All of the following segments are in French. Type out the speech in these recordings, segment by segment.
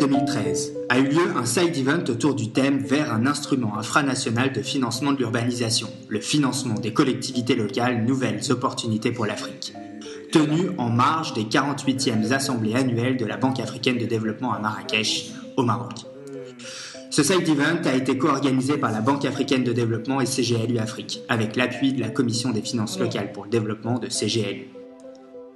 2013 a eu lieu un side event autour du thème vers un instrument infranational de financement de l'urbanisation, le financement des collectivités locales, nouvelles opportunités pour l'Afrique, tenu en marge des 48e assemblées annuelles de la Banque africaine de développement à Marrakech, au Maroc. Ce side event a été co-organisé par la Banque africaine de développement et CGLU Afrique, avec l'appui de la Commission des finances locales pour le développement de CGLU.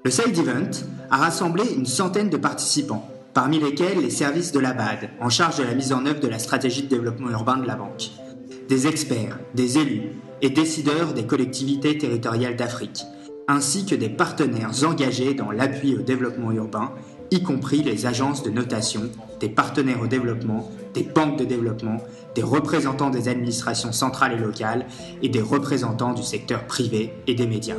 Le side event a rassemblé une centaine de participants, parmi lesquels les services de la BAD, en charge de la mise en œuvre de la stratégie de développement urbain de la banque, des experts, des élus et décideurs des collectivités territoriales d'Afrique, ainsi que des partenaires engagés dans l'appui au développement urbain, y compris les agences de notation, des partenaires au développement, des banques de développement, des représentants des administrations centrales et locales et des représentants du secteur privé et des médias.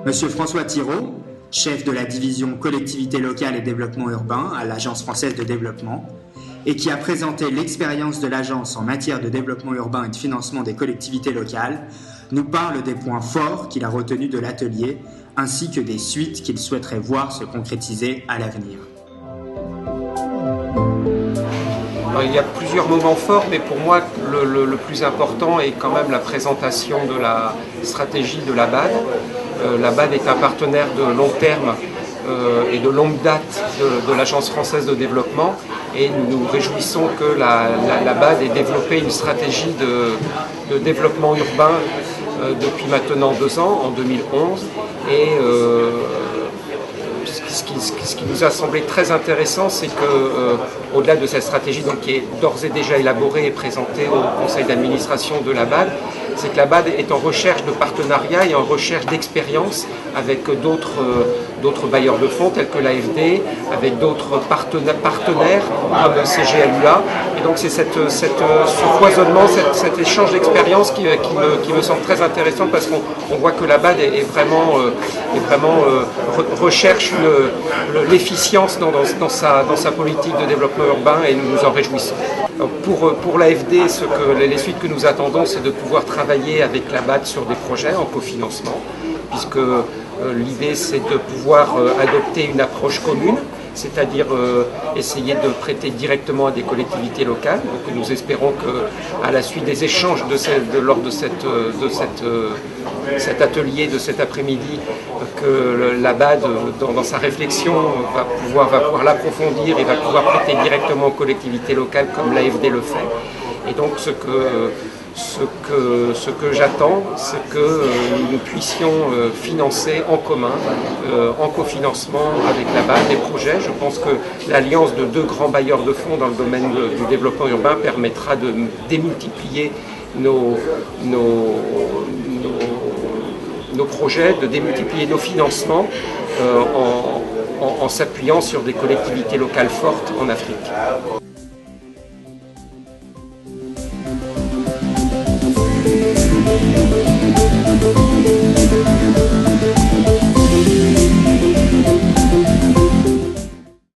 Monsieur François Thiraud, chef de la division collectivité locale et développement urbain à l'Agence française de développement, et qui a présenté l'expérience de l'agence en matière de développement urbain et de financement des collectivités locales, nous parle des points forts qu'il a retenus de l'atelier, ainsi que des suites qu'il souhaiterait voir se concrétiser à l'avenir. Il y a plusieurs moments forts, mais pour moi, le plus important est quand même la présentation de la stratégie de la BAD. La BAD est un partenaire de long terme et de longue date de l'Agence française de développement, et nous nous réjouissons que la BAD ait développé une stratégie de développement urbain depuis maintenant 2 ans, en 2011, et ce qui nous a semblé très intéressant, c'est que, au-delà de cette stratégie donc, qui est d'ores et déjà élaborée et présentée au conseil d'administration de la BAD, c'est que la BAD est en recherche de partenariat et en recherche d'expérience avec d'autres bailleurs de fonds tels que l'AFD, avec d'autres partenaires comme CGLUA. Et donc c'est ce foisonnement, cet échange d'expérience qui me semble très intéressant, parce qu'on voit que la BAD recherche l'efficience dans sa politique de développement urbain, et nous nous en réjouissons. Pour l'AFD, les suites que nous attendons, c'est de pouvoir travailler avec la BAD sur des projets en cofinancement, puisque l'idée c'est de pouvoir adopter une approche commune, c'est-à-dire essayer de prêter directement à des collectivités locales. Donc nous espérons qu'à la suite des échanges lors de cet atelier de cet après-midi, que la BAD, dans sa réflexion, va pouvoir l'approfondir et va pouvoir prêter directement aux collectivités locales comme l'AFD le fait. Et donc ce que j'attends, c'est que nous puissions financer en commun, en cofinancement avec la BAD, des projets. Je pense que l'alliance de 2 grands bailleurs de fonds dans le domaine du développement urbain permettra de démultiplier nos projets, de démultiplier nos financements en s'appuyant sur des collectivités locales fortes en Afrique.